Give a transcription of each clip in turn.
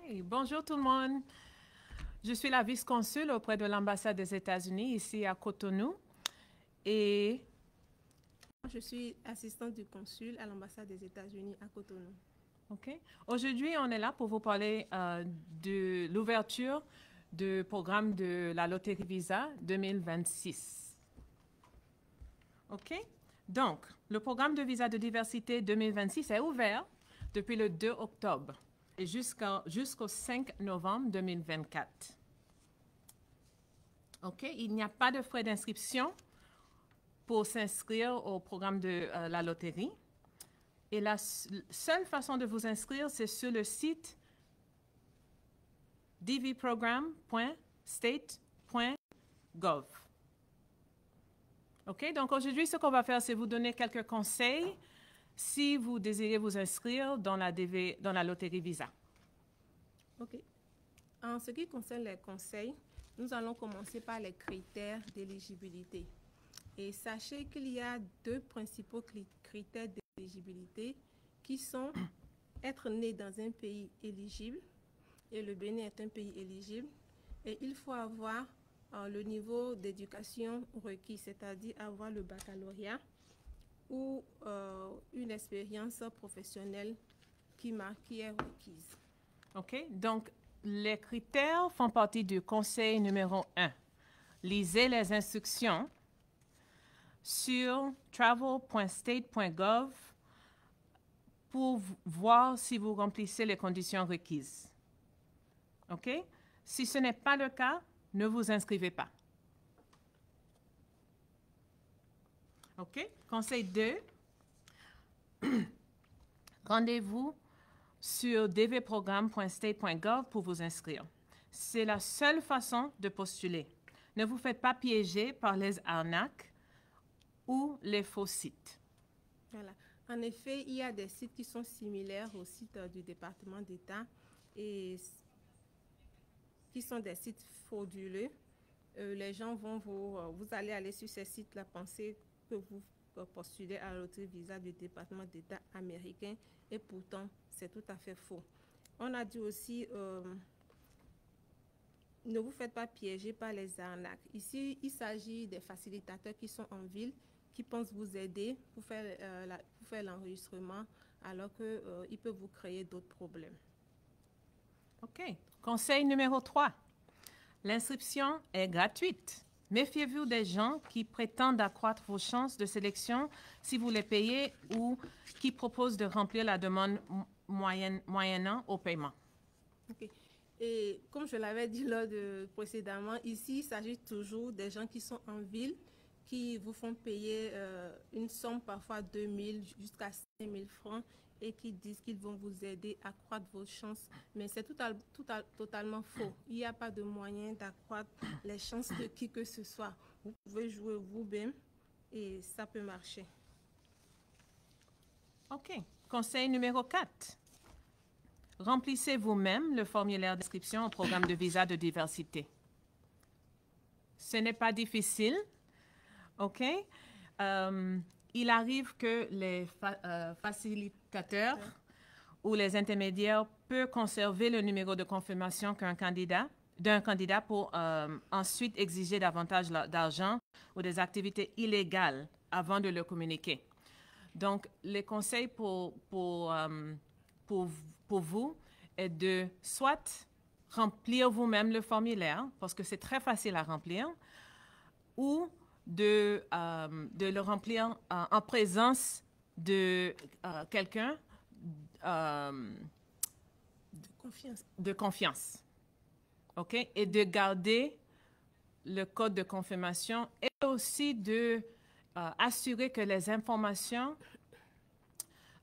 Bonjour tout le monde. Je suis la vice-consul auprès de l'ambassade des États-Unis ici à Cotonou. Et Je suis assistante du consul à l'ambassade des États-Unis à Cotonou. Aujourd'hui, on est là pour vous parler de l'ouverture du programme de la loterie Visa 2026. Donc, le programme de visa de diversité 2026 est ouvert depuis le 2 octobre et jusqu'au 5 novembre 2024. Il n'y a pas de frais d'inscription pour s'inscrire au programme de la loterie. Et la seule façon de vous inscrire, c'est sur le site dvprogram.state.gov. Donc aujourd'hui, ce qu'on va faire, c'est vous donner quelques conseils si vous désirez vous inscrire dans la loterie Visa. En ce qui concerne les conseils, nous allons commencer par les critères d'éligibilité. Et sachez qu'il y a deux principaux critères d'éligibilité qui sont être né dans un pays éligible, et le Bénin est un pays éligible, et il faut avoir le niveau d'éducation requis, c'est-à-dire avoir le baccalauréat ou une expérience professionnelle qui est requise. Donc, les critères font partie du conseil numéro 1. Lisez les instructions sur travel.state.gov pour voir si vous remplissez les conditions requises. Si ce n'est pas le cas, ne vous inscrivez pas. Conseil 2. Rendez-vous sur dvprogram.state.gov pour vous inscrire. C'est la seule façon de postuler. Ne vous faites pas piéger par les arnaques ou les faux sites. Voilà. En effet, il y a des sites qui sont similaires aux sites du département d'État et qui sont des sites frauduleux. Les gens vont vous allez aller sur ces sites-là, penser que vous postulez à la loterie Visa du département d'État américain et pourtant, c'est tout à fait faux. On a dit aussi, ne vous faites pas piéger par les arnaques. Ici, il s'agit des facilitateurs qui sont en ville, qui pensent vous aider pour faire l'enregistrement, alors qu'ils peuvent vous créer d'autres problèmes. Conseil numéro 3. L'inscription est gratuite. Méfiez-vous des gens qui prétendent accroître vos chances de sélection si vous les payez ou qui proposent de remplir la demande moyennant au paiement. Et comme je l'avais dit précédemment, ici, il s'agit toujours des gens qui sont en ville, qui vous font payer une somme, parfois 2 000 jusqu'à 5 000 francs, et qui disent qu'ils vont vous aider à accroître vos chances. Mais c'est totalement faux. Il n'y a pas de moyen d'accroître les chances de qui que ce soit. Vous pouvez jouer vous-même et ça peut marcher. Conseil numéro 4. Remplissez vous-même le formulaire d'inscription au programme de visa de diversité. Ce n'est pas difficile. Il arrive que les facilitateurs ou les intermédiaires peuvent conserver le numéro de confirmation d'un candidat pour ensuite exiger davantage d'argent ou des activités illégales avant de le communiquer. Donc, les conseils pour vous est de soit remplir vous-même le formulaire, parce que c'est très facile à remplir, ou de le remplir en présence de quelqu'un de confiance. Et de garder le code de confirmation et aussi de assurer que les informations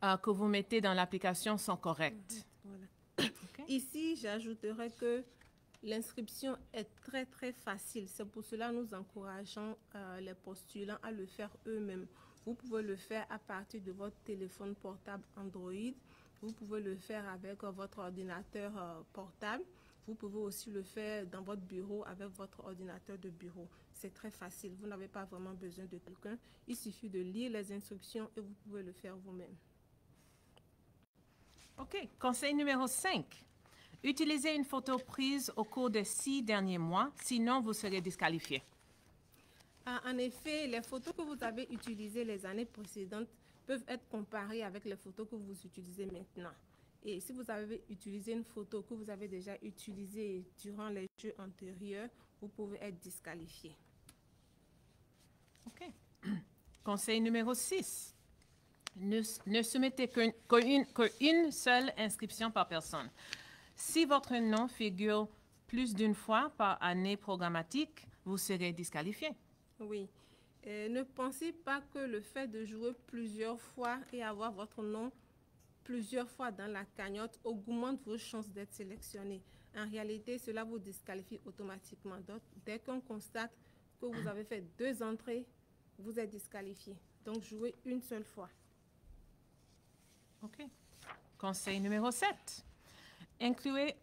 que vous mettez dans l'application sont correctes. Voilà. Ici, j'ajouterais que l'inscription est très, très facile. C'est pour cela que nous encourageons les postulants à le faire eux-mêmes. Vous pouvez le faire à partir de votre téléphone portable Android. Vous pouvez le faire avec votre ordinateur portable. Vous pouvez aussi le faire dans votre bureau avec votre ordinateur de bureau. C'est très facile. Vous n'avez pas vraiment besoin de quelqu'un. Il suffit de lire les instructions et vous pouvez le faire vous-même. Conseil numéro 5. Utilisez une photo prise au cours des 6 derniers mois, sinon vous serez disqualifié. En effet, les photos que vous avez utilisées les années précédentes peuvent être comparées avec les photos que vous utilisez maintenant. Et si vous avez utilisé une photo que vous avez déjà utilisée durant les jeux antérieurs, vous pouvez être disqualifié. OK. Conseil numéro 6. Ne soumettez qu'une seule inscription par personne. Si votre nom figure plus d'une fois par année programmatique, vous serez disqualifié. Oui. Ne pensez pas que le fait de jouer plusieurs fois et avoir votre nom plusieurs fois dans la cagnotte augmente vos chances d'être sélectionné. En réalité, cela vous disqualifie automatiquement. Donc, dès qu'on constate que vous avez fait 2 entrées, vous êtes disqualifié. Donc, jouez une seule fois. OK. Conseil numéro 7. Incluez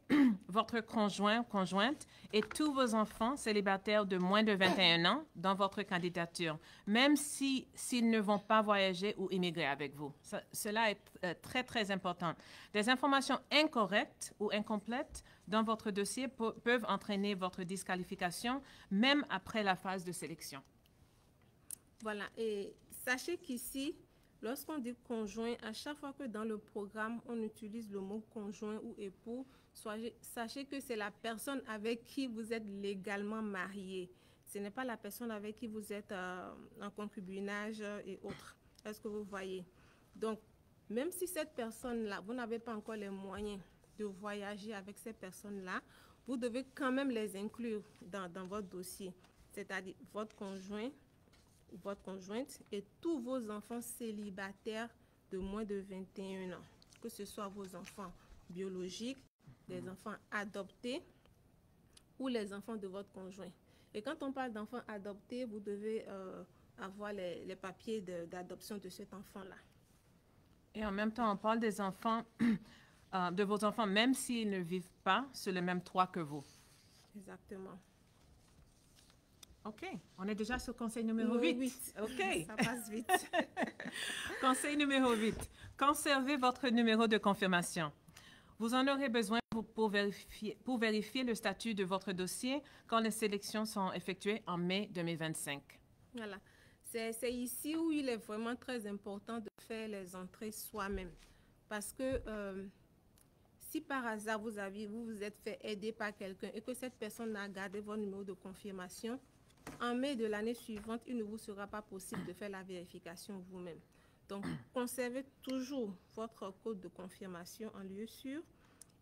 votre conjointe et tous vos enfants célibataires de moins de 21 ans dans votre candidature, même s'ils ne vont pas voyager ou immigrer avec vous. Cela est très, très important. Des informations incorrectes ou incomplètes dans votre dossier peuvent entraîner votre disqualification, même après la phase de sélection. Voilà. Et sachez qu'ici, lorsqu'on dit conjoint, à chaque fois que dans le programme, on utilise le mot conjoint ou époux, sachez que c'est la personne avec qui vous êtes légalement marié. Ce n'est pas la personne avec qui vous êtes en concubinage et autres. Est-ce que vous voyez? Donc, même si cette personne-là, vous n'avez pas encore les moyens de voyager avec ces personnes-là, vous devez quand même les inclure dans votre dossier, c'est-à-dire votre conjoint, votre conjointe et tous vos enfants célibataires de moins de 21 ans, que ce soit vos enfants biologiques, des enfants adoptés ou les enfants de votre conjoint. Et quand on parle d'enfants adoptés, vous devez avoir les papiers d'adoption de cet enfant-là. Et en même temps, on parle des enfants, de vos enfants, même s'ils ne vivent pas sur le même toit que vous. Exactement. OK. On est déjà sur conseil numéro 8. OK. Ça passe vite. Conseil numéro 8. Conservez votre numéro de confirmation. Vous en aurez besoin pour vérifier le statut de votre dossier quand les sélections sont effectuées en mai 2025. Voilà. C'est ici où il est vraiment très important de faire les entrées soi-même. Parce que si par hasard vous vous êtes fait aider par quelqu'un et que cette personne a gardé votre numéro de confirmation, en mai de l'année suivante, il ne vous sera pas possible de faire la vérification vous-même. Donc, conservez toujours votre code de confirmation en lieu sûr.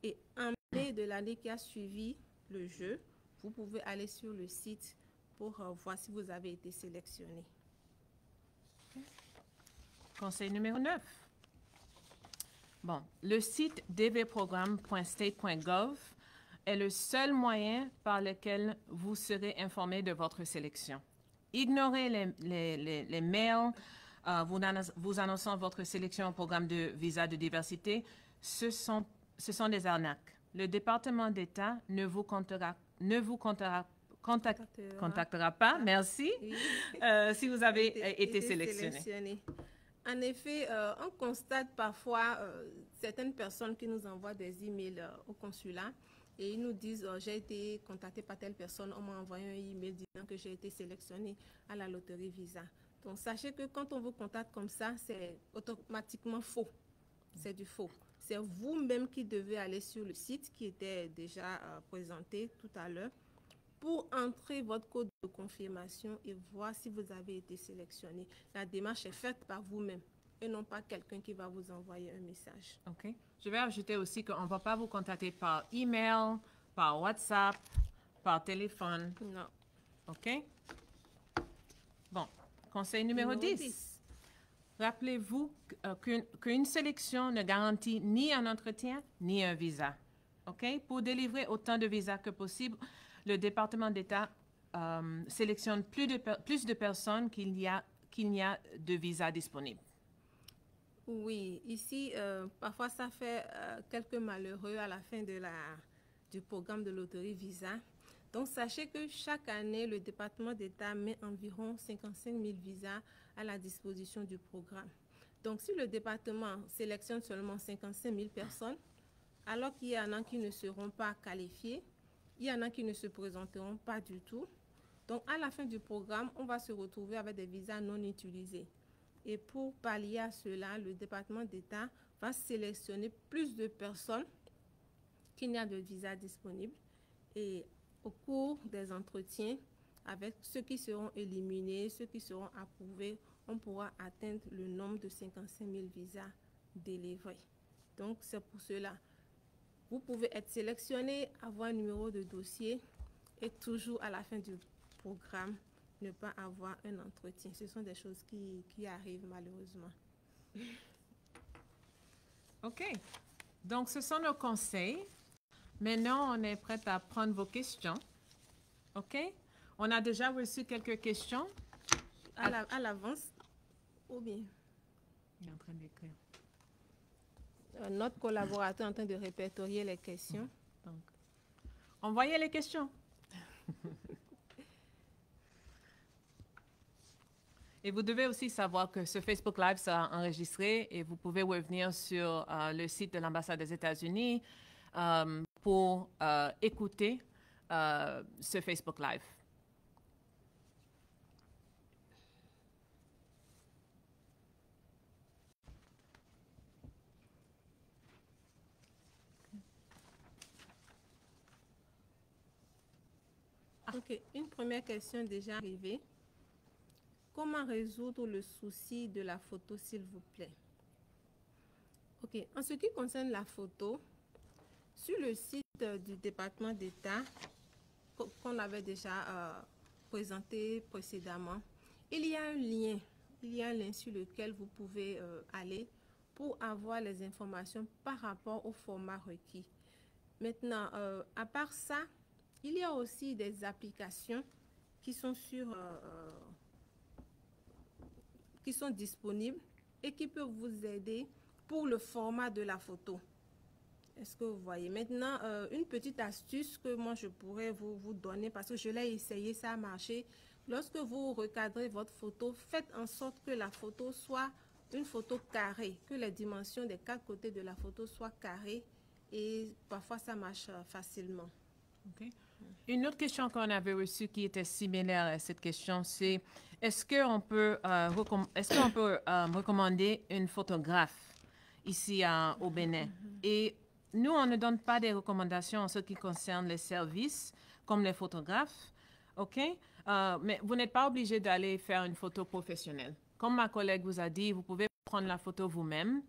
Et en mai de l'année qui a suivi le jeu, vous pouvez aller sur le site pour voir si vous avez été sélectionné. Conseil numéro 9. Bon, le site dvprogramme.state.gov est le seul moyen par lequel vous serez informé de votre sélection. Ignorez les mails vous annonçant votre sélection au programme de visa de diversité. Ce sont des arnaques. Le département d'État ne vous contactera pas, merci, oui. Si vous avez été sélectionné. En effet, on constate parfois certaines personnes qui nous envoient des emails au consulat et ils nous disent j'ai été contacté par telle personne, on m'a envoyé un email disant que j'ai été sélectionné à la loterie Visa. Donc sachez que quand on vous contacte comme ça, c'est automatiquement faux. C'est du faux. C'est vous-même qui devez aller sur le site qui était déjà présenté tout à l'heure pour entrer votre code de confirmation et voir si vous avez été sélectionné. La démarche est faite par vous-même et non pas quelqu'un qui va vous envoyer un message. OK. Je vais ajouter aussi qu'on ne va pas vous contacter par email, par WhatsApp, par téléphone. Non. OK? Bon. Conseil numéro 10. Rappelez-vous qu'une sélection ne garantit ni un entretien ni un visa. OK? Pour délivrer autant de visas que possible, le département d'État sélectionne plus de personnes qu'il n'y a de visas disponibles. Oui, ici, parfois ça fait quelques malheureux à la fin du programme de loterie Visa. Donc, sachez que chaque année, le département d'État met environ 55 000 visas à la disposition du programme. Donc, si le département sélectionne seulement 55 000 personnes, alors qu'il y en a qui ne seront pas qualifiés, il y en a qui ne se présenteront pas du tout. Donc, à la fin du programme, on va se retrouver avec des visas non utilisés. Et pour pallier à cela, le département d'État va sélectionner plus de personnes qu'il n'y a de visa disponible. Et au cours des entretiens, avec ceux qui seront éliminés, ceux qui seront approuvés, on pourra atteindre le nombre de 55 000 visas délivrés. Donc, c'est pour cela. Vous pouvez être sélectionné, avoir un numéro de dossier et toujours à la fin du programme, ne pas avoir un entretien. Ce sont des choses qui arrivent malheureusement. OK. Donc, ce sont nos conseils. Maintenant, on est prêt à prendre vos questions. OK? On a déjà reçu quelques questions. À l'avance, ou bien? Il est en train d'écrire. Notre collaborateur est en train de répertorier les questions. Donc, envoyez les questions. Et vous devez aussi savoir que ce Facebook Live sera enregistré et vous pouvez revenir sur le site de l'ambassade des États-Unis pour écouter ce Facebook Live. OK. Une première question déjà arrivée. Comment résoudre le souci de la photo, s'il vous plaît? OK. En ce qui concerne la photo, sur le site du département d'État, qu'on avait déjà présenté précédemment, il y a un lien. Il y a un lien sur lequel vous pouvez aller pour avoir les informations par rapport au format requis. Maintenant, à part ça, il y a aussi des applications qui sont qui sont disponibles et qui peuvent vous aider pour le format de la photo. Est-ce que vous voyez? Maintenant, une petite astuce que moi je pourrais vous donner, parce que je l'ai essayé, ça a marché. Lorsque vous recadrez votre photo, faites en sorte que la photo soit une photo carrée, que les dimensions des 4 côtés de la photo soient carrées, et parfois ça marche facilement. Okay. Une autre question qu'on avait reçue qui était similaire à cette question, c'est est-ce qu'on peut, recommander une photographe ici au Bénin? Et nous, on ne donne pas des recommandations en ce qui concerne les services, comme les photographes, OK? Mais vous n'êtes pas obligé d'aller faire une photo professionnelle. Comme ma collègue vous a dit, vous pouvez prendre la photo vous-même.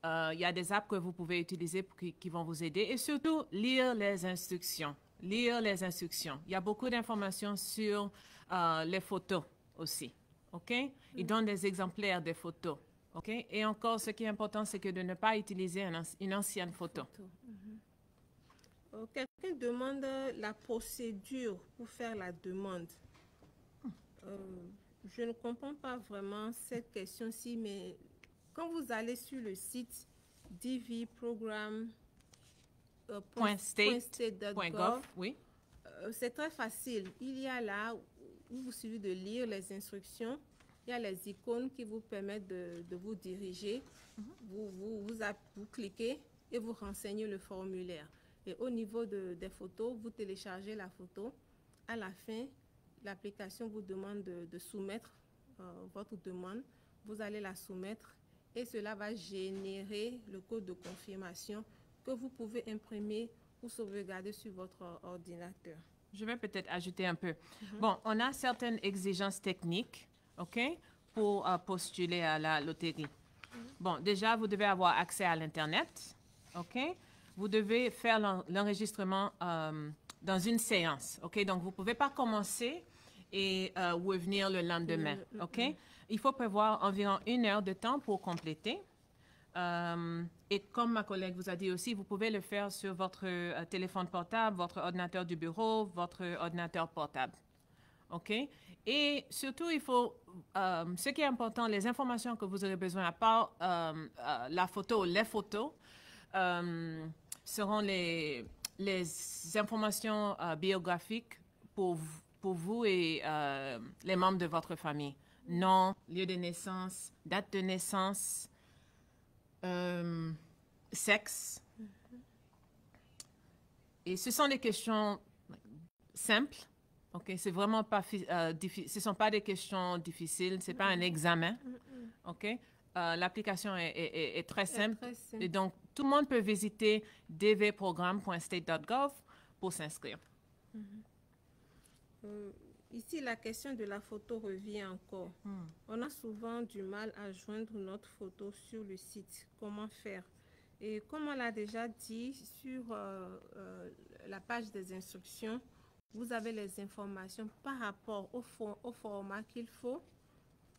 Il y a des apps que vous pouvez utiliser qui vont vous aider. Et surtout, lire les instructions. Lire les instructions. Il y a beaucoup d'informations sur les photos aussi. OK? Ils donnent des exemplaires des photos. OK? Et encore, ce qui est important, c'est que de ne pas utiliser une ancienne photo. Quelqu'un demande la procédure pour faire la demande. Je ne comprends pas vraiment cette question-ci, mais quand vous allez sur le site dvprogram.state.gov, oui. C'est très facile. Il y a là où vous suffit de lire les instructions. Il y a les icônes qui vous permettent de vous diriger. Vous cliquez et vous renseignez le formulaire. Et au niveau des photos, vous téléchargez la photo. À la fin, l'application vous demande de soumettre votre demande. Vous allez la soumettre et cela va générer le code de confirmation que vous pouvez imprimer ou sauvegarder sur votre ordinateur. Je vais peut-être ajouter un peu. Bon, on a certaines exigences techniques, OK, pour postuler à la loterie. Bon, déjà, vous devez avoir accès à l'Internet, OK? Vous devez faire l'enregistrement dans une séance, OK? Donc, vous ne pouvez pas commencer et revenir le lendemain, OK? Il faut prévoir environ 1 heure de temps pour compléter. Et comme ma collègue vous a dit aussi, vous pouvez le faire sur votre téléphone portable, votre ordinateur du bureau, votre ordinateur portable. OK? Et surtout, il faut, ce qui est important, les informations que vous aurez besoin, à part la photo, les photos, seront les informations biographiques pour vous et les membres de votre famille. Nom, lieu de naissance, date de naissance, sexe, Et ce sont des questions simples. OK? C'est vraiment pas difficile. Ce ne sont pas des questions difficiles. Ce n'est pas un examen. OK? L'application est très simple. Très simple. Et donc, tout le monde peut visiter dvprogramme.state.gov pour s'inscrire. Ici, la question de la photo revient encore. On a souvent du mal à joindre notre photo sur le site. Comment faire? Et comme on l'a déjà dit, sur la page des instructions, vous avez les informations par rapport au format qu'il faut.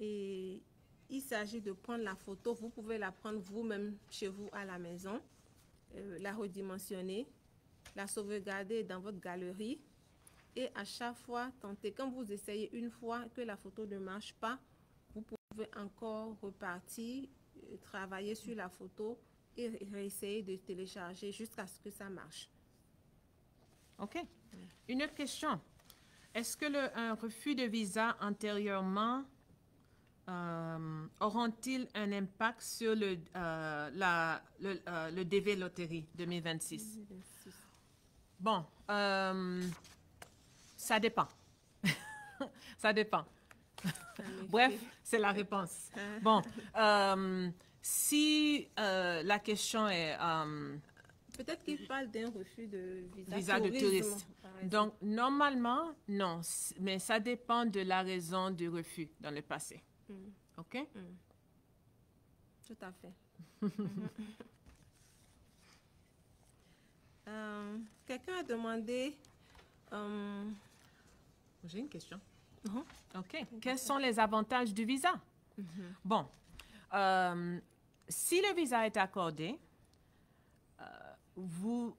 Et il s'agit de prendre la photo. Vous pouvez la prendre vous-même chez vous à la maison, la redimensionner, la sauvegarder dans votre galerie. Et à chaque fois, tentez. Quand vous essayez une fois que la photo ne marche pas, vous pouvez encore repartir, travailler sur la photo et réessayer de télécharger jusqu'à ce que ça marche. OK. Une autre question. Est-ce que un refus de visa antérieurement auront-ils un impact sur le DV Loterie 2026? Bon, ça dépend. Ça dépend. Bref, c'est la réponse. Bon, si la question est... Peut-être qu'il parle d'un refus de visa de touriste. Donc, normalement, non. Mais ça dépend de la raison du refus dans le passé. OK? Tout à fait. Quelqu'un a demandé... J'ai une question. OK. Quels sont les avantages du visa? Bon, si le visa est accordé, vous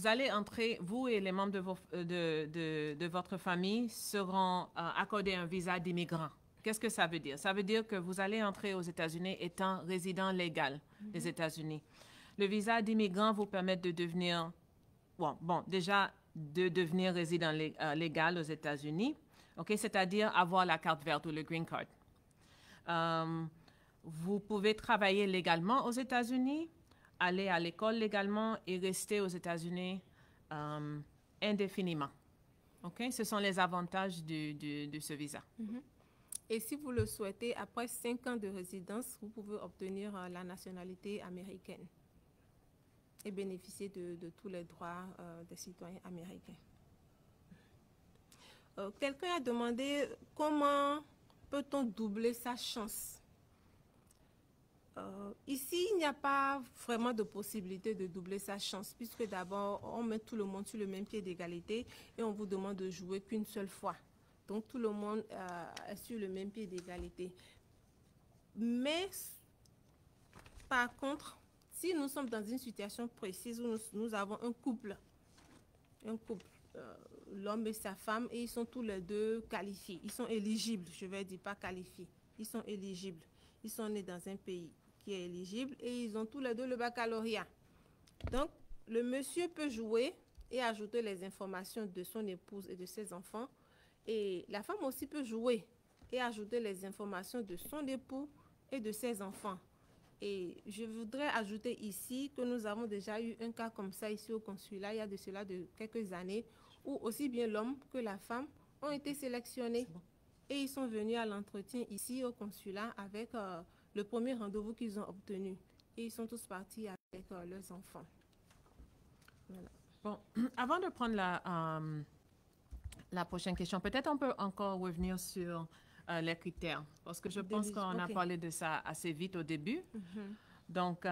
allez entrer, vous et les membres de votre famille seront accordés un visa d'immigrant. Qu'est-ce que ça veut dire? Ça veut dire que vous allez entrer aux États-Unis étant résident légal des États-Unis. Le visa d'immigrant vous permet de devenir, déjà de devenir résident légal aux États-Unis, okay? C'est-à-dire avoir la carte verte ou le green card. Vous pouvez travailler légalement aux États-Unis, aller à l'école légalement et rester aux États-Unis indéfiniment. Okay? Ce sont les avantages de ce visa. Et si vous le souhaitez, après 5 ans de résidence, vous pouvez obtenir la nationalité américaine et bénéficier de tous les droits des citoyens américains. Quelqu'un a demandé comment peut-on doubler sa chance. Ici, il n'y a pas vraiment de possibilité de doubler sa chance, puisque d'abord, on met tout le monde sur le même pied d'égalité et on vous demande de jouer qu'une seule fois. Donc, tout le monde est sur le même pied d'égalité. Mais, par contre, si nous sommes dans une situation précise où nous avons un couple, l'homme et sa femme, et ils sont tous les deux qualifiés, ils sont éligibles, je vais dire pas qualifiés, ils sont éligibles. Ils sont nés dans un pays qui est éligible et ils ont tous les deux le baccalauréat. Donc, le monsieur peut jouer et ajouter les informations de son épouse et de ses enfants. Et la femme aussi peut jouer et ajouter les informations de son époux et de ses enfants. Et je voudrais ajouter ici que nous avons déjà eu un cas comme ça ici au consulat, il y a de cela de quelques années, où aussi bien l'homme que la femme ont été sélectionnés. Et ils sont venus à l'entretien ici au consulat avec le premier rendez-vous qu'ils ont obtenu. Et ils sont tous partis avec leurs enfants. Voilà. Bon, avant de prendre la prochaine question, peut-être on peut encore revenir sur les critères, parce que je pense qu'on a parlé de ça assez vite au début. Donc,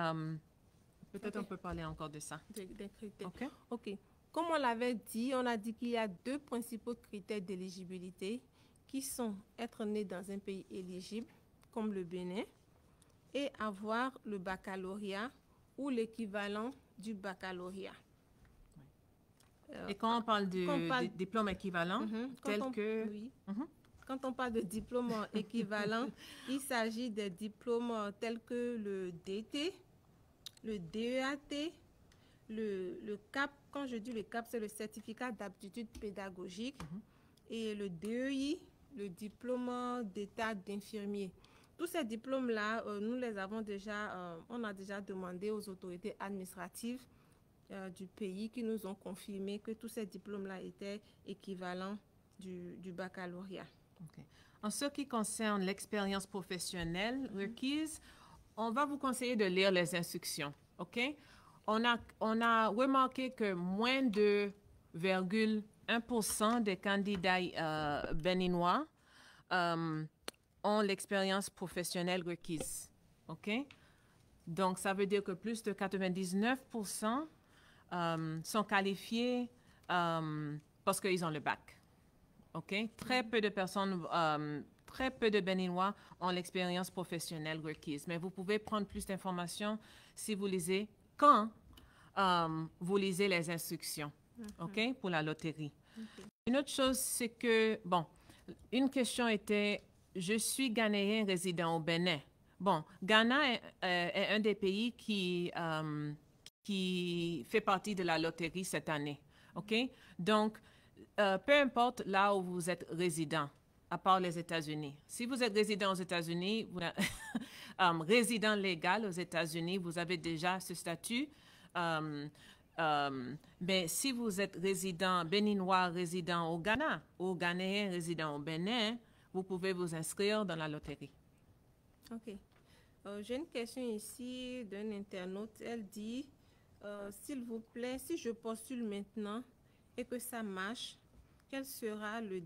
peut-être on peut parler encore de ça. Des critères. OK. Comme on l'avait dit, on a dit qu'il y a 2 principaux critères d'éligibilité qui sont être né dans un pays éligible, comme le Bénin, et avoir le baccalauréat ou l'équivalent du baccalauréat. Et quand on parle de diplôme équivalent, Quand on parle de diplôme équivalent, il s'agit des diplômes tels que le DT, le DEAT, le CAP. Quand je dis le CAP, c'est le certificat d'aptitude pédagogique, et le DEI, le diplôme d'état d'infirmier. Tous ces diplômes-là, nous les avons déjà, on a déjà demandé aux autorités administratives du pays qui nous ont confirmé que tous ces diplômes-là étaient équivalents du baccalauréat. Okay. En ce qui concerne l'expérience professionnelle requise, on va vous conseiller de lire les instructions. OK? On a remarqué que moins de 0,1% des candidats béninois ont l'expérience professionnelle requise. OK? Donc, ça veut dire que plus de 99% sont qualifiés parce qu'ils ont le bac. OK? Très peu de personnes, très peu de Béninois ont l'expérience professionnelle requise. Mais vous pouvez prendre plus d'informations si vous lisez, quand vous lisez les instructions, OK? Pour la loterie. Une autre chose, c'est que, bon, une question était, je suis Ghanéen résident au Bénin. Bon, Ghana est un des pays qui fait partie de la loterie cette année, OK? Donc, peu importe là où vous êtes résident, à part les États-Unis. Si vous êtes résident aux États-Unis, résident légal aux États-Unis, vous avez déjà ce statut. Mais si vous êtes résident béninois, résident au Ghana, ou Ghanéen résident au Bénin, vous pouvez vous inscrire dans la loterie. OK. J'ai une question ici d'un internaute. Elle dit, s'il vous plaît, si je postule maintenant et que ça marche, quel sera le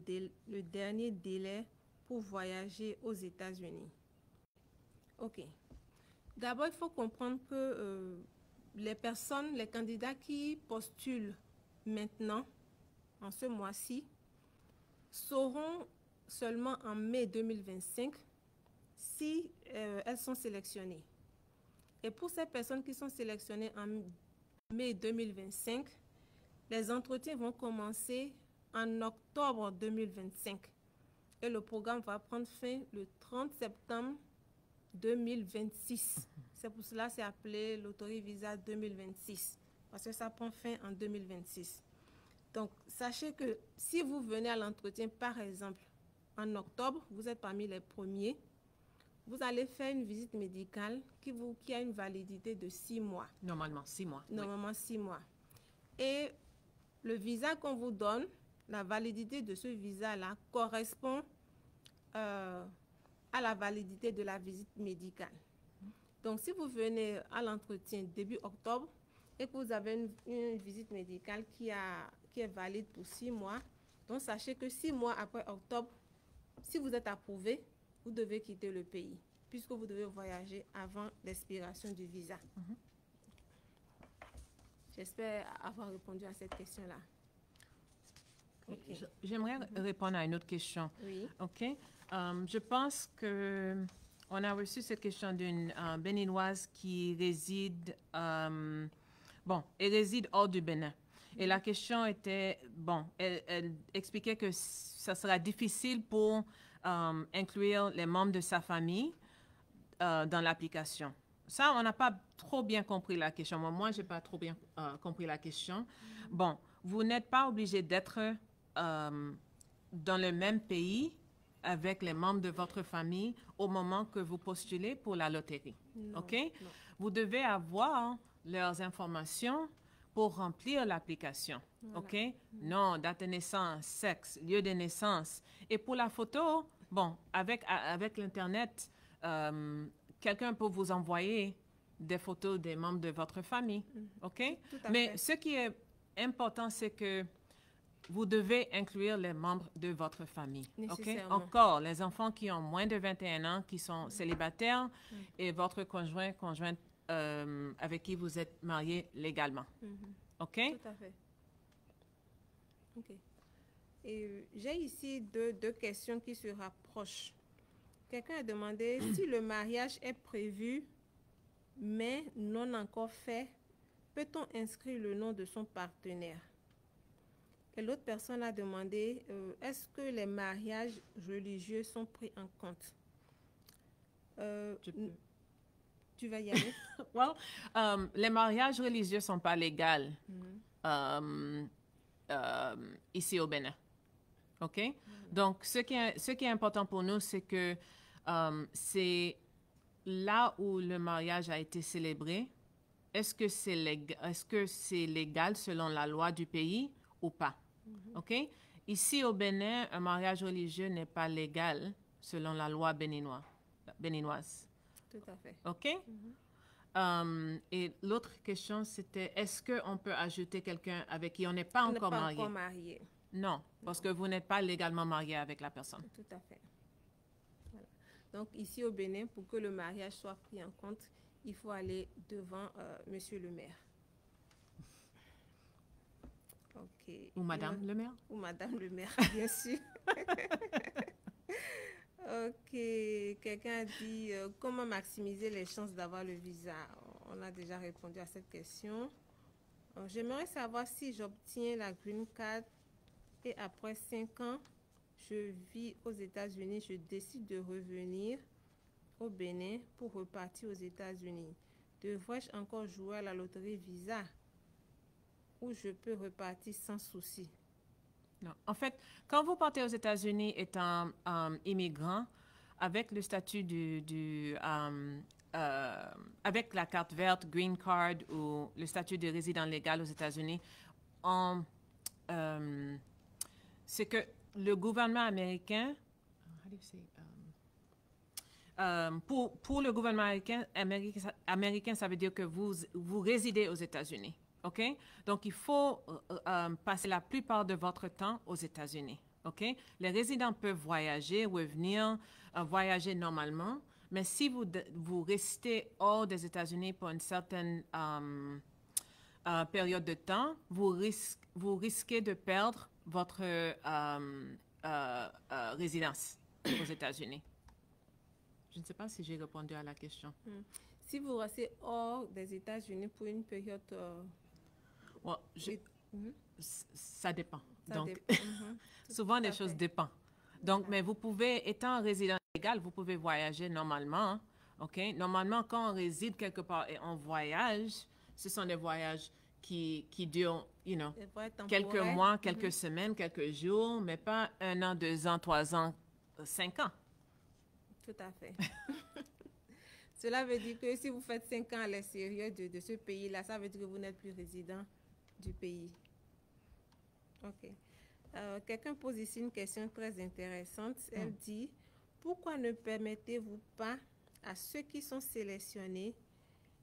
dernier délai pour voyager aux États-Unis? OK. D'abord, il faut comprendre que les candidats qui postulent maintenant, en ce mois-ci, sauront seulement en mai 2025 si elles sont sélectionnées. Et pour ces personnes qui sont sélectionnées en mai 2025, les entretiens vont commencer en octobre 2025 et le programme va prendre fin le 30 septembre 2026. C'est pour cela que c'est appelé Loterie Visa 2026 parce que ça prend fin en 2026. Donc, sachez que si vous venez à l'entretien, par exemple, en octobre, vous êtes parmi les premiers, vous allez faire une visite médicale qui a une validité de 6 mois. Normalement, 6 mois. Normalement, 6 mois. Et le visa qu'on vous donne, la validité de ce visa-là correspond à la validité de la visite médicale. Donc, si vous venez à l'entretien début octobre et que vous avez une visite médicale qui est valide pour 6 mois, donc sachez que 6 mois après octobre, si vous êtes approuvé, vous devez quitter le pays, puisque vous devez voyager avant l'expiration du visa. J'espère avoir répondu à cette question-là. Okay. J'aimerais répondre à une autre question. Oui. OK. Je pense que on a reçu cette question d'une béninoise qui réside, elle réside hors du Bénin. Et la question était, elle expliquait que ça sera difficile pour inclure les membres de sa famille dans l'application. Ça, on n'a pas trop bien compris la question. Moi, je n'ai pas trop bien compris la question. Bon, vous n'êtes pas obligé d'être dans le même pays avec les membres de votre famille au moment que vous postulez pour la loterie. Non, OK? non. Vous devez avoir leurs informations pour remplir l'application. Voilà. OK? Nom, date de naissance, sexe, lieu de naissance. Et pour la photo, avec l'Internet, quelqu'un peut vous envoyer des photos des membres de votre famille. OK? Tout à Mais fait. ce qui est important, c'est que vous devez inclure les membres de votre famille. OK? Nécessairement. Encore, les enfants qui ont moins de 21 ans, qui sont célibataires, et votre conjointe avec qui vous êtes marié légalement. OK? Tout à fait. OK. Et j'ai ici deux questions qui se rapprochent. Quelqu'un a demandé si le mariage est prévu, mais non encore fait, peut-on inscrire le nom de son partenaire? Et l'autre personne a demandé est-ce que les mariages religieux sont pris en compte? Tu vas y aller? Les mariages religieux ne sont pas légaux ici au Bénin. OK? Donc, ce qui est important pour nous, c'est que c'est là où le mariage a été célébré est-ce que c'est légal selon la loi du pays ou pas? OK? Ici, au Bénin, un mariage religieux n'est pas légal selon la loi béninoise. Tout à fait. OK? Et l'autre question, c'était, est-ce qu'on peut ajouter quelqu'un avec qui on n'est pas encore marié? On n'est pas encore marié. Non, parce que vous n'êtes pas légalement marié avec la personne. Tout à fait. Voilà. Donc, ici au Bénin, pour que le mariage soit pris en compte, il faut aller devant Monsieur le maire. OK. Ou Madame le maire? Ou Madame le maire, bien sûr. OK. Quelqu'un a dit comment maximiser les chances d'avoir le visa. On a déjà répondu à cette question. J'aimerais savoir si j'obtiens la green card et après 5 ans, je vis aux États-Unis, je décide de revenir au Bénin pour repartir aux États-Unis. Devrais-je encore jouer à la loterie visa ou je peux repartir sans souci? Non. En fait, quand vous partez aux États-Unis étant immigrant, avec le statut avec la carte verte, green card ou le statut de résident légal aux États-Unis, c'est que le gouvernement américain, pour le gouvernement américain, ça veut dire que vous résidez aux États-Unis. OK? Donc, il faut passer la plupart de votre temps aux États-Unis. OK? Les résidents peuvent voyager, revenir, voyager normalement, mais si vous restez hors des États-Unis pour une certaine période de temps, vous risquez de perdre votre résidence aux États-Unis. Je ne sais pas si j'ai répondu à la question. Si vous restez hors des États-Unis pour une période... ça dépend. Donc, dépend. souvent, les choses dépendent. Donc, mais vous pouvez, étant résident légal, vous pouvez voyager normalement. Hein? OK? Normalement, quand on réside quelque part et on voyage, ce sont des voyages qui durent, quelques mois, quelques semaines, quelques jours, mais pas 1 an, 2 ans, 3 ans, 5 ans. Tout à fait. Cela veut dire que si vous faites 5 ans à l'extérieur de ce pays-là, ça veut dire que vous n'êtes plus résident du pays. OK. Quelqu'un pose ici une question très intéressante. Elle dit, pourquoi ne permettez-vous pas à ceux qui sont sélectionnés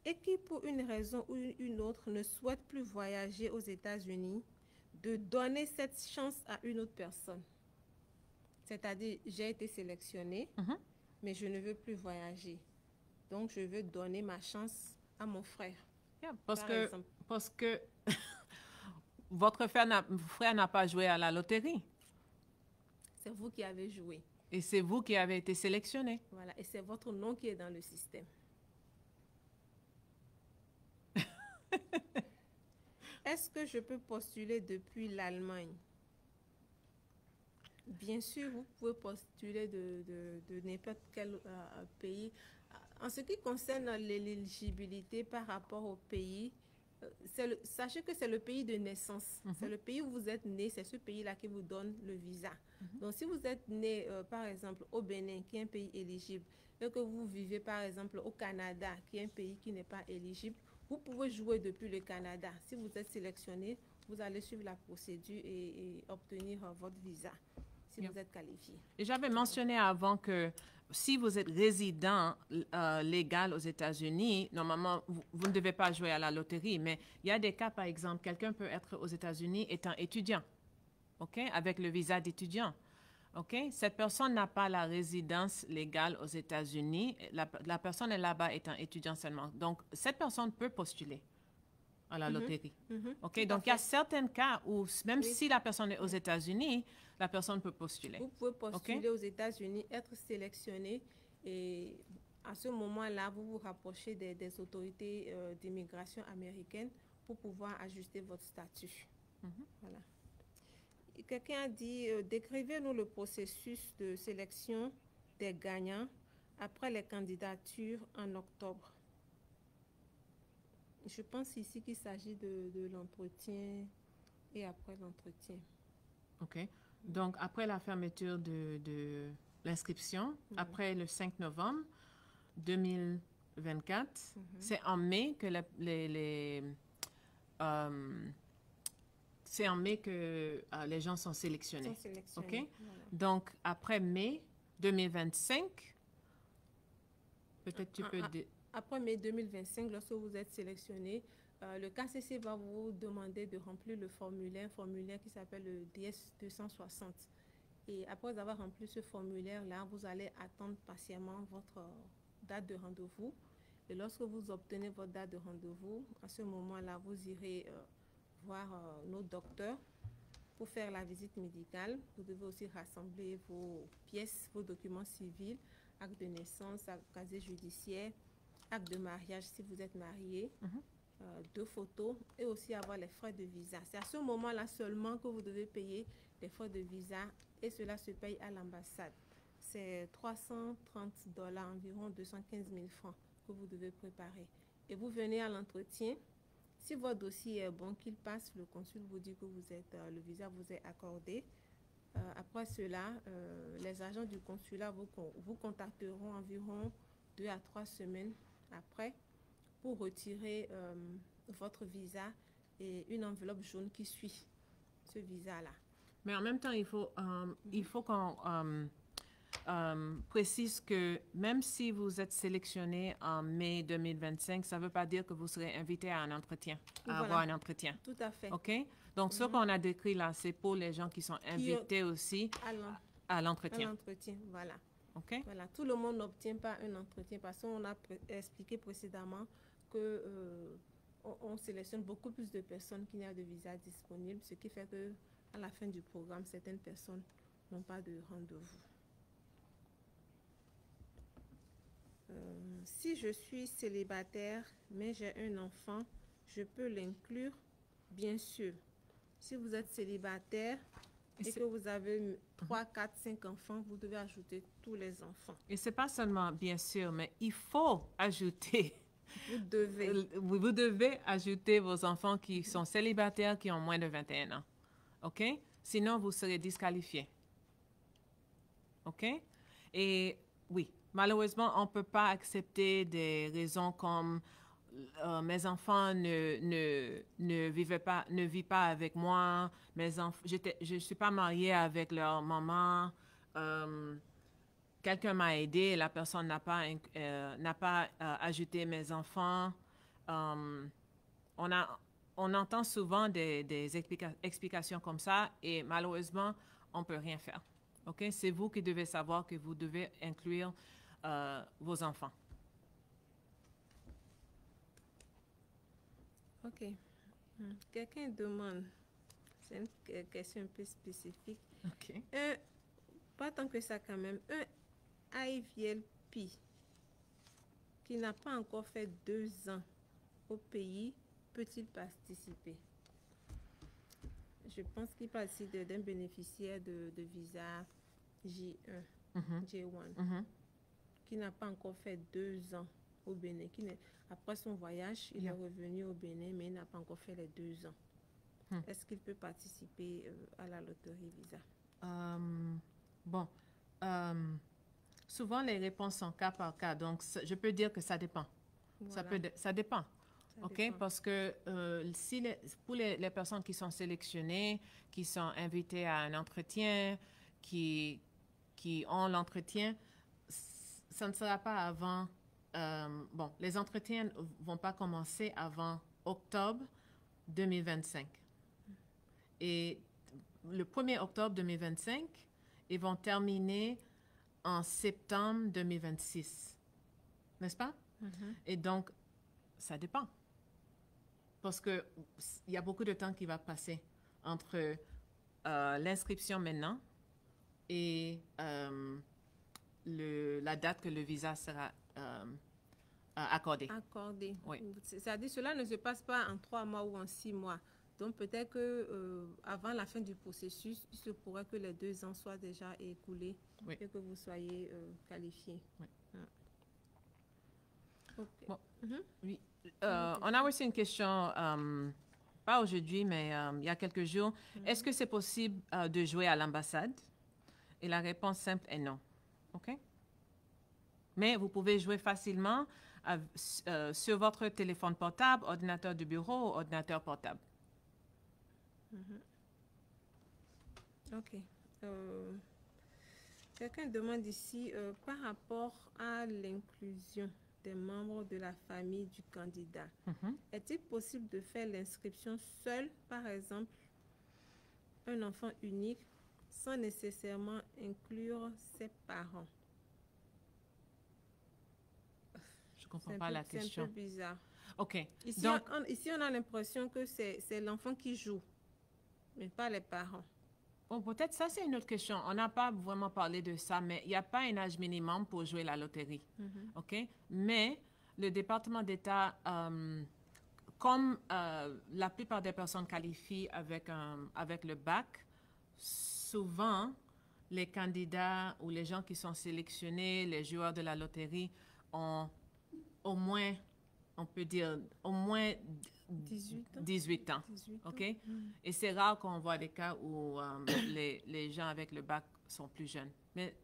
et qui, pour une raison ou une autre, ne souhaitent plus voyager aux États-Unis, de donner cette chance à une autre personne? C'est-à-dire, j'ai été sélectionnée, mais je ne veux plus voyager. Donc, je veux donner ma chance à mon frère. Yeah, parce que votre frère n'a pas joué à la loterie. C'est vous qui avez joué. Et c'est vous qui avez été sélectionné. Voilà, et c'est votre nom qui est dans le système. Est-ce que je peux postuler depuis l'Allemagne? Bien sûr, vous pouvez postuler de n'importe quel pays. En ce qui concerne l'éligibilité par rapport au pays, sachez que c'est le pays de naissance. C'est le pays où vous êtes né, c'est ce pays-là qui vous donne le visa. Donc, si vous êtes né, par exemple, au Bénin, qui est un pays éligible, et que vous vivez, par exemple, au Canada, qui est un pays qui n'est pas éligible, vous pouvez jouer depuis le Canada. Si vous êtes sélectionné, vous allez suivre la procédure et obtenir votre visa, si vous êtes qualifié. Et j'avais mentionné avant que si vous êtes résident légal aux États-Unis, normalement, vous ne devez pas jouer à la loterie, mais il y a des cas, par exemple, quelqu'un peut être aux États-Unis étant étudiant, OK, avec le visa d'étudiant. OK? Cette personne n'a pas la résidence légale aux États-Unis. La personne est là-bas étant étudiant seulement. Donc, cette personne peut postuler à la loterie. OK? Donc, il y a certains cas où, même si la personne est aux États-Unis, la personne peut postuler. Vous pouvez postuler aux États-Unis, être sélectionné et à ce moment-là, vous vous rapprochez des autorités d'immigration américaines pour pouvoir ajuster votre statut. Voilà. Quelqu'un a dit, décrivez-nous le processus de sélection des gagnants après les candidatures en octobre. Je pense ici qu'il s'agit de l'entretien et après l'entretien. OK. Donc, après la fermeture de l'inscription, après le 5 novembre 2020, 2024. C'est en mai que c'est en mai que les gens sont sélectionnés. OK? Voilà. Donc, après mai 2025, peut-être tu peux... Après mai 2025, lorsque vous êtes sélectionné, le KCC va vous demander de remplir un formulaire qui s'appelle le DS 260. Et après avoir rempli ce formulaire-là, vous allez attendre patiemment votre date de rendez-vous. Et lorsque vous obtenez votre date de rendez-vous, à ce moment-là, vous irez voir nos docteurs pour faire la visite médicale. Vous devez aussi rassembler vos pièces, vos documents civils, acte de naissance, casier judiciaire, acte de mariage si vous êtes marié, 2 photos et aussi avoir les frais de visa. C'est à ce moment-là seulement que vous devez payer les frais de visa et cela se paye à l'ambassade. C'est $330, environ 215 000 francs que vous devez préparer. Et vous venez à l'entretien. Si votre dossier est bon, qu'il passe, le consul vous dit que le visa vous est accordé. Après cela, les agents du consulat vous contacteront environ 2 à 3 semaines après pour retirer votre visa et une enveloppe jaune qui suit ce visa-là. Mais en même temps, il faut qu'on précise que même si vous êtes sélectionné en mai 2025, ça ne veut pas dire que vous serez invité à un entretien, avoir un entretien. Tout à fait. OK? Donc, ce qu'on a décrit là, c'est pour les gens qui sont invités aussi à l'entretien. À l'entretien, voilà. OK? Voilà. Tout le monde n'obtient pas un entretien parce qu'on a expliqué précédemment que on sélectionne beaucoup plus de personnes qu'il n'y a de visa disponible, ce qui fait que à la fin du programme, certaines personnes n'ont pas de rendez-vous. Si je suis célibataire, mais j'ai un enfant, je peux l'inclure, bien sûr. Si vous êtes célibataire et que vous avez 3, 4, 5 enfants, vous devez ajouter tous les enfants. Et ce n'est pas seulement bien sûr, mais il faut ajouter. Vous devez ajouter vos enfants qui sont célibataires, qui ont moins de 21 ans. OK? Sinon, vous serez disqualifié. OK? Et oui, malheureusement, on ne peut pas accepter des raisons comme mes enfants ne vivent pas avec moi, je ne suis pas mariée avec leur maman, quelqu'un m'a aidé, la personne n'a pas ajouté mes enfants. On entend souvent des explications comme ça et malheureusement, on ne peut rien faire. OK? C'est vous qui devez savoir que vous devez inclure vos enfants. OK. Quelqu'un demande, c'est une question un peu spécifique. OK. Pas tant que ça quand même. Un IVLP qui n'a pas encore fait 2 ans au pays, peut-il participer? Je pense qu'il parle ici d'un bénéficiaire de visa J1, J1, qui n'a pas encore fait 2 ans au Bénin. Après son voyage, il est revenu au Bénin, mais il n'a pas encore fait les 2 ans. Est-ce qu'il peut participer à la loterie visa? Souvent, les réponses sont cas par cas. Donc, je peux dire que ça dépend. Voilà. Ça dépend. OK? Parce que pour les personnes qui sont sélectionnées, qui sont invitées à un entretien, qui ont l'entretien, ça ne sera pas avant... les entretiens ne vont pas commencer avant octobre 2025. Et le 1er octobre 2025, ils vont terminer en septembre 2026. N'est-ce pas? Et donc, ça dépend. Parce qu'il y a beaucoup de temps qui va passer entre l'inscription maintenant et la date que le visa sera accordé. Accordé. Oui. C'est-à-dire cela ne se passe pas en 3 mois ou en 6 mois. Donc peut-être que avant la fin du processus, il se pourrait que les 2 ans soient déjà écoulés et que vous soyez qualifié. Oui. Okay. Bon. Oui. On a reçu une question, pas aujourd'hui, mais il y a quelques jours. Est-ce que c'est possible de jouer à l'ambassade? Et la réponse simple est non. OK? Mais vous pouvez jouer facilement sur votre téléphone portable, ordinateur de bureau ou ordinateur portable. OK. Quelqu'un demande ici, par rapport à l'inclusion des membres de la famille du candidat, est-il possible de faire l'inscription seule, par exemple, un enfant unique, sans nécessairement inclure ses parents? Je ne comprends pas la question. C'est un peu bizarre. OK. Ici, Donc, ici on a l'impression que c'est l'enfant qui joue, mais pas les parents. bon, peut-être ça, c'est une autre question. On n'a pas vraiment parlé de ça, mais il n'y a pas un âge minimum pour jouer la loterie. OK? Mais le département d'État, comme la plupart des personnes qualifient avec le bac, souvent, les candidats ou les gens qui sont sélectionnés, les joueurs de la loterie, ont au moins, on peut dire, au moins 18 ans. 18 ans. OK? Et c'est rare qu'on voit des cas où les gens avec le bac sont plus jeunes. Mais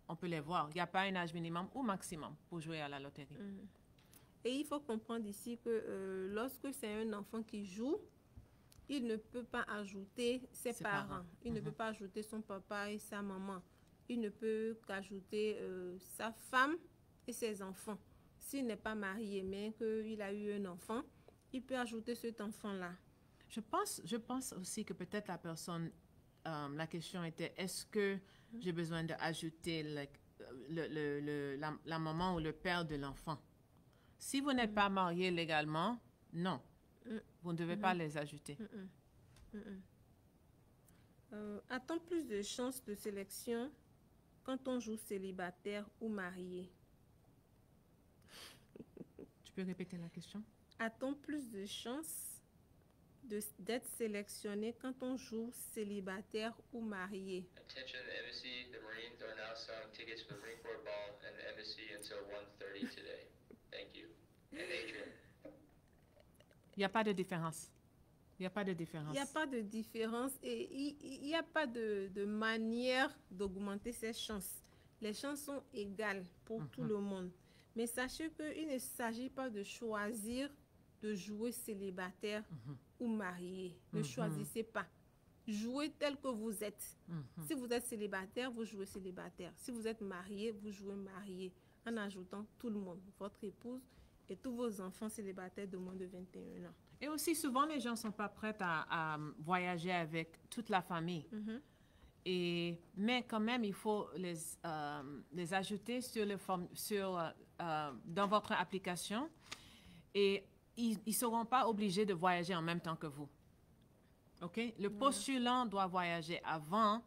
on peut les voir. Il n'y a pas un âge minimum ou maximum pour jouer à la loterie. Et il faut comprendre ici que lorsque c'est un enfant qui joue, il ne peut pas ajouter ses parents. Il ne peut pas ajouter son papa et sa maman. Il ne peut qu'ajouter sa femme et ses enfants. S'il n'est pas marié, mais qu'il a eu un enfant, il peut ajouter cet enfant-là. Je pense aussi que peut-être la personne, la question était, est-ce que j'ai besoin d'ajouter la maman ou le père de l'enfant? Si vous n'êtes pas marié légalement, non. Vous ne devez pas les ajouter. A-t-on plus de chances de sélection quand on joue célibataire ou marié? Tu peux répéter la question? A-t-on plus de chances d'être sélectionné quand on joue célibataire ou marié? Attention, the embassy, the Marines are now selling tickets for the Marine Corps ball and the embassy until 1:30 today. Thank you. And Adrian. Il n'y a pas de différence. Il n'y a pas de différence. Il n'y a pas de différence et il n'y a pas de manière d'augmenter ses chances. Les chances sont égales pour tout le monde. Mais sachez qu'il ne s'agit pas de choisir de jouer célibataire ou marié. Ne choisissez pas. Jouez tel que vous êtes. Si vous êtes célibataire, vous jouez célibataire. Si vous êtes marié, vous jouez marié. En ajoutant tout le monde, votre épouse et tous vos enfants célibataires de moins de 21 ans. Et aussi, souvent, les gens ne sont pas prêts à voyager avec toute la famille. Mais quand même, il faut les ajouter dans votre application et ils ne seront pas obligés de voyager en même temps que vous. OK? Le postulant doit voyager avant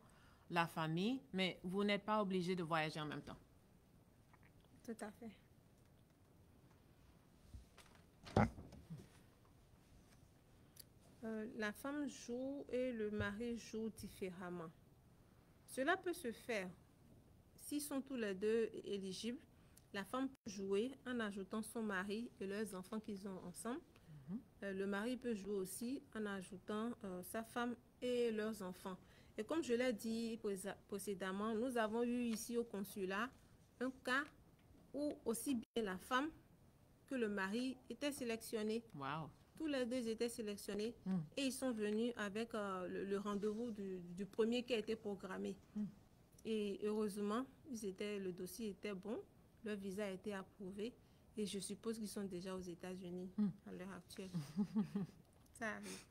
la famille, mais vous n'êtes pas obligé de voyager en même temps. Tout à fait. La femme joue et le mari joue différemment. Cela peut se faire. S'ils sont tous les deux éligibles, la femme peut jouer en ajoutant son mari et leurs enfants qu'ils ont ensemble. Le mari peut jouer aussi en ajoutant sa femme et leurs enfants. Et comme je l'ai dit précédemment, nous avons eu ici au consulat un cas où aussi bien la femme que le mari étaient sélectionnés. Wow. Tous les deux étaient sélectionnés et ils sont venus avec le rendez-vous du premier qui a été programmé. Et heureusement, le dossier était bon, leur visa a été approuvé et je suppose qu'ils sont déjà aux États-Unis à l'heure actuelle. Ça arrive.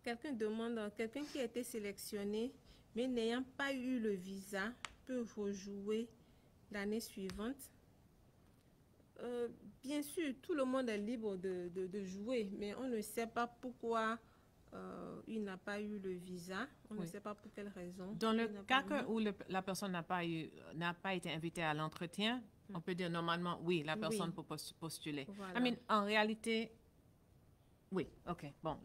Quelqu'un qui a été sélectionné mais n'ayant pas eu le visa peut rejouer l'année suivante. Bien sûr, tout le monde est libre de jouer, mais on ne sait pas pourquoi il n'a pas eu le visa. On ne sait pas pour quelle raison. Dans le cas où la personne n'a pas été invitée à l'entretien, on peut dire normalement, oui, la personne peut postuler. Voilà. En réalité, oui, OK, bon,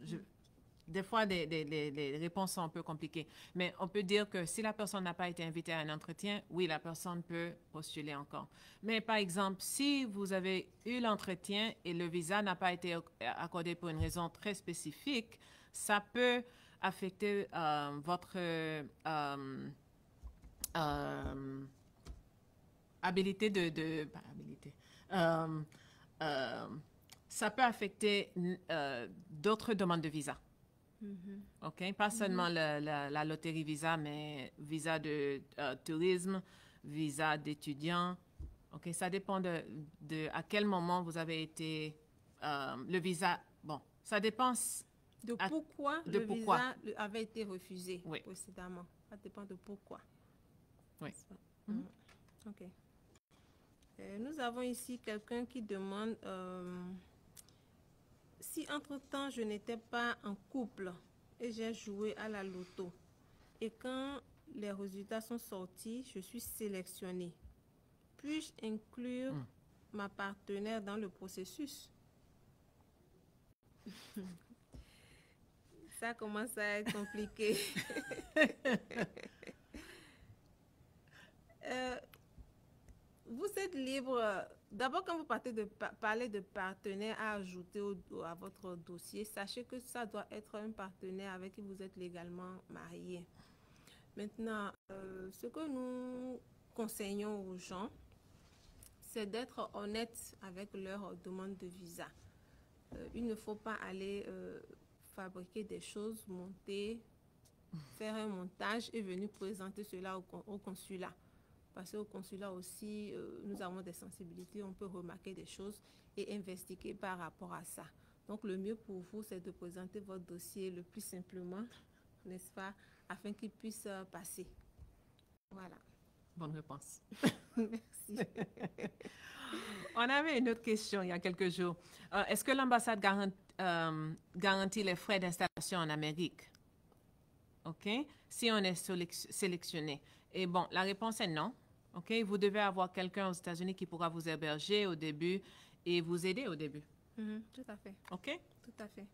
des fois, les réponses sont un peu compliquées. Mais on peut dire que si la personne n'a pas été invitée à un entretien, oui, la personne peut postuler encore. Mais par exemple, si vous avez eu l'entretien et le visa n'a pas été accordé pour une raison très spécifique, ça peut affecter votre habilité pas habilité. Ça peut affecter d'autres demandes de visa. OK? Pas seulement la loterie visa, mais visa de tourisme, visa d'étudiant. OK? Ça dépend de à quel moment vous avez été... le visa, bon, ça dépend... De pourquoi le visa avait été refusé précédemment. Ça dépend de pourquoi. Oui. OK. Nous avons ici quelqu'un qui demande si entre-temps je n'étais pas en couple et j'ai joué à la loto et quand les résultats sont sortis, je suis sélectionnée. Puis-je inclure ma partenaire dans le processus? Ça commence à être compliqué. Vous êtes libre. D'abord, quand vous partez de parler de partenaire à ajouter à votre dossier, sachez que ça doit être un partenaire avec qui vous êtes légalement marié. Maintenant, ce que nous conseillons aux gens, c'est d'être honnête avec leur demande de visa. Il ne faut pas aller fabriquer des choses, monter, faire un montage et venir présenter cela au consulat. Parce qu'au consulat aussi, nous avons des sensibilités, on peut remarquer des choses et investiguer par rapport à ça. Donc, le mieux pour vous, c'est de présenter votre dossier le plus simplement, n'est-ce pas, afin qu'il puisse passer. Voilà. Bonne réponse. Merci. On avait une autre question il y a quelques jours. Est-ce que l'ambassade garantit les frais d'installation en Amérique? OK? Si on est sélectionné. Et bon, la réponse est non. OK? Vous devez avoir quelqu'un aux États-Unis qui pourra vous héberger au début et vous aider au début. Tout à fait. OK? Tout à fait.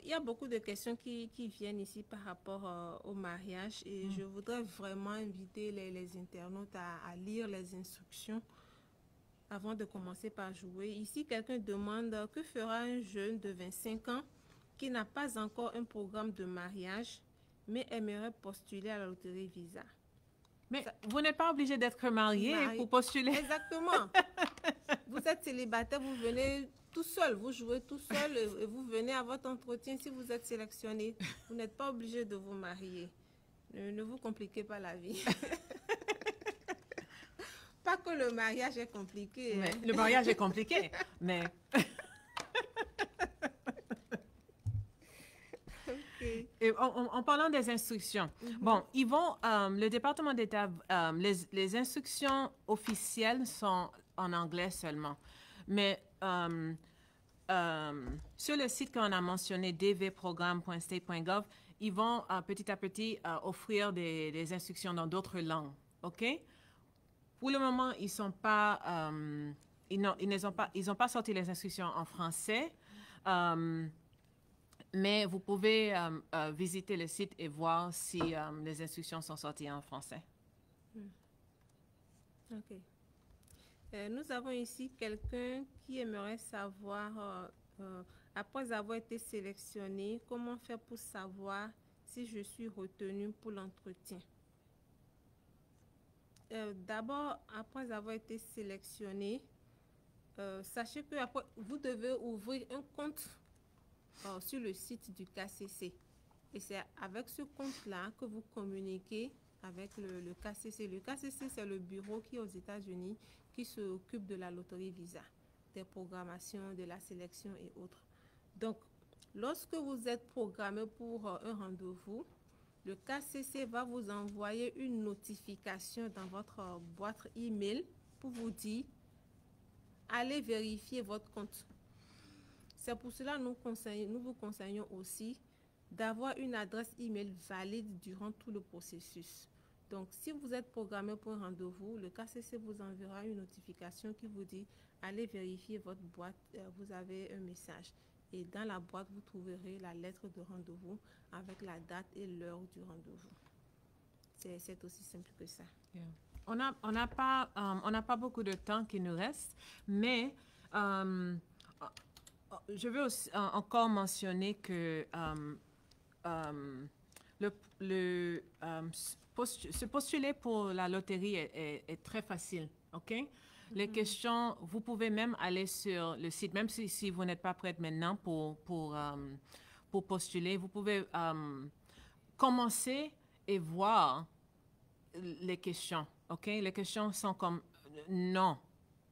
Il y a beaucoup de questions qui viennent ici par rapport au mariage et je voudrais vraiment inviter les internautes à lire les instructions avant de commencer par jouer. Ici, quelqu'un demande que fera un jeune de 25 ans qui n'a pas encore un programme de mariage mais aimerait postuler à la loterie Visa. Mais vous n'êtes pas obligé d'être marié pour postuler. Exactement. Vous êtes célibataire, vous venez tout seul, vous jouez tout seul et vous venez à votre entretien si vous êtes sélectionné. Vous n'êtes pas obligé de vous marier. Ne vous compliquez pas la vie. Pas que le mariage est compliqué. Mais le mariage est compliqué, mais... Et en parlant des instructions, bon, ils vont, le département d'État, les instructions officielles sont en anglais seulement. Mais sur le site qu'on a mentionné, dvprogramme.state.gov, ils vont petit à petit offrir des instructions dans d'autres langues. OK? Pour le moment, ils sont pas, ils n'ont pas sorti les instructions en français. Mais vous pouvez visiter le site et voir si les instructions sont sorties en français. OK. Nous avons ici quelqu'un qui aimerait savoir, après avoir été sélectionné, comment faire pour savoir si je suis retenue pour l'entretien. D'abord, après avoir été sélectionné, sachez que après, vous devez ouvrir un compte sur le site du KCC. Et c'est avec ce compte-là que vous communiquez avec le KCC. Le KCC, c'est le bureau qui est aux États-Unis qui s'occupe de la loterie Visa, des programmations, de la sélection et autres. Donc, lorsque vous êtes programmé pour un rendez-vous, le KCC va vous envoyer une notification dans votre boîte email pour vous dire « Allez vérifier votre compte ». C'est pour cela que nous vous conseillons aussi d'avoir une adresse email valide durant tout le processus. Donc, si vous êtes programmé pour un rendez-vous, le KCC vous enverra une notification qui vous dit « Allez vérifier votre boîte, vous avez un message ». Et dans la boîte, vous trouverez la lettre de rendez-vous avec la date et l'heure du rendez-vous. C'est aussi simple que ça. Yeah. On n'a pas beaucoup de temps qui nous reste, mais je veux aussi, encore mentionner que se postuler pour la loterie est très facile, OK? Les questions, vous pouvez même aller sur le site, même si vous n'êtes pas prête maintenant pour postuler, vous pouvez commencer et voir les questions, OK? Les questions sont comme non,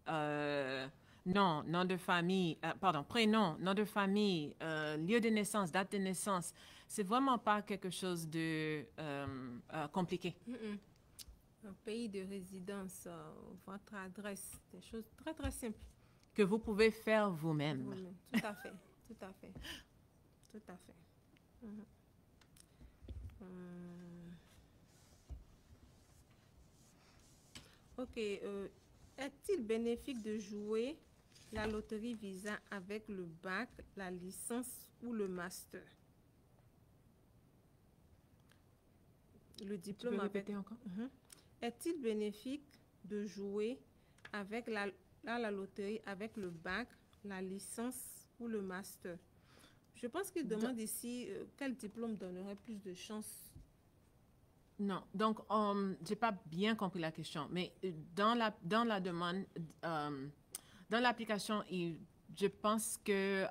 non, nom de famille, pardon, prénom, nom de famille, lieu de naissance, date de naissance. C'est vraiment pas quelque chose de compliqué. Un pays de résidence, votre adresse, des choses très très simples. Que vous pouvez faire vous-même. Vous-même. Tout à fait, tout à fait, tout à fait. Ok, est-il bénéfique de jouer la loterie Visa avec le bac, la licence ou le master? Le Tu diplôme peux avec... répéter encore? Est-il bénéfique de jouer avec la loterie avec le bac, la licence ou le master? Je pense qu'il demande ici quel diplôme donnerait plus de chances. Non, donc j'ai pas bien compris la question, mais dans la demande, dans l'application, je pense que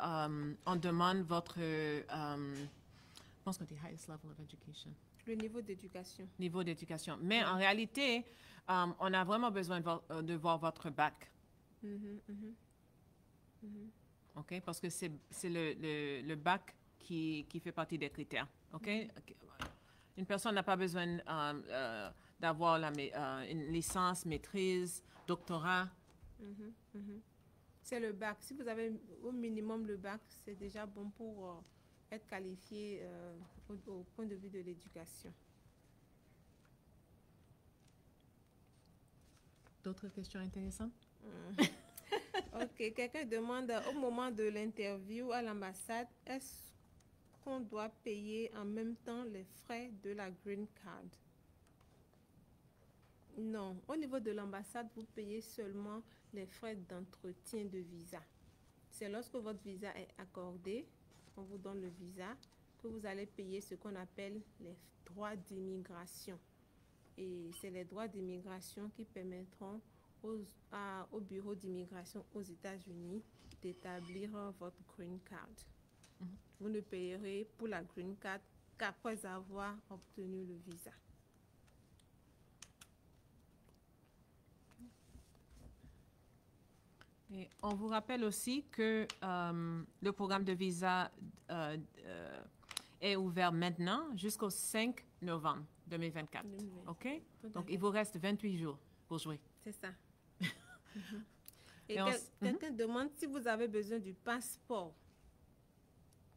on demande votre, je pense que the highest level of education. Le niveau d'éducation. Niveau d'éducation. Mais en réalité, on a vraiment besoin de voir votre bac. OK? Parce que c'est le bac qui fait partie des critères. OK? Une personne n'a pas besoin d'avoir une licence, maîtrise, doctorat. C'est le bac. Si vous avez au minimum le bac, c'est déjà bon pour être qualifié au point de vue de l'éducation. D'autres questions intéressantes? Ok, quelqu'un demande au moment de l'interview à l'ambassade, est-ce qu'on doit payer en même temps les frais de la green card? Non, au niveau de l'ambassade, vous payez seulement les frais d'entretien de visa. C'est lorsque votre visa est accordé, on vous donne le visa, que vous allez payer ce qu'on appelle les droits d'immigration. Et c'est les droits d'immigration qui permettront au bureau d'immigration aux États-Unis d'établir votre green card. Vous ne payerez pour la green card qu'après avoir obtenu le visa. Et on vous rappelle aussi que le programme de visa est ouvert maintenant jusqu'au 5 novembre 2024. OK? Donc, il vous reste 28 jours pour jouer. C'est ça. Et quelqu'un demande si vous avez besoin du passeport.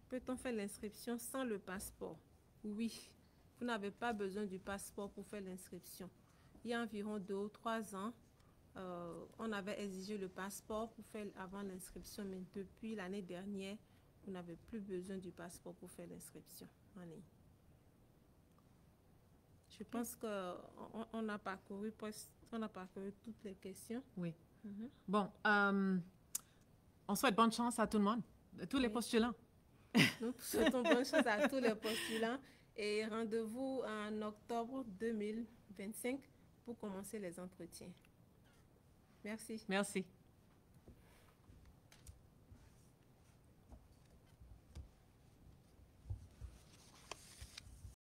Peut-on faire l'inscription sans le passeport? Oui, vous n'avez pas besoin du passeport pour faire l'inscription. Il y a environ 2 ou 3 ans, on avait exigé le passeport pour faire avant l'inscription, mais depuis l'année dernière, vous n'avez plus besoin du passeport pour faire l'inscription en ligne. Je pense qu'on a parcouru toutes les questions. Oui. Bon, on souhaite bonne chance à tout le monde, à tous les postulants. Nous souhaitons bonne chance à tous les postulants et rendez-vous en octobre 2025 pour commencer les entretiens. Merci. Merci.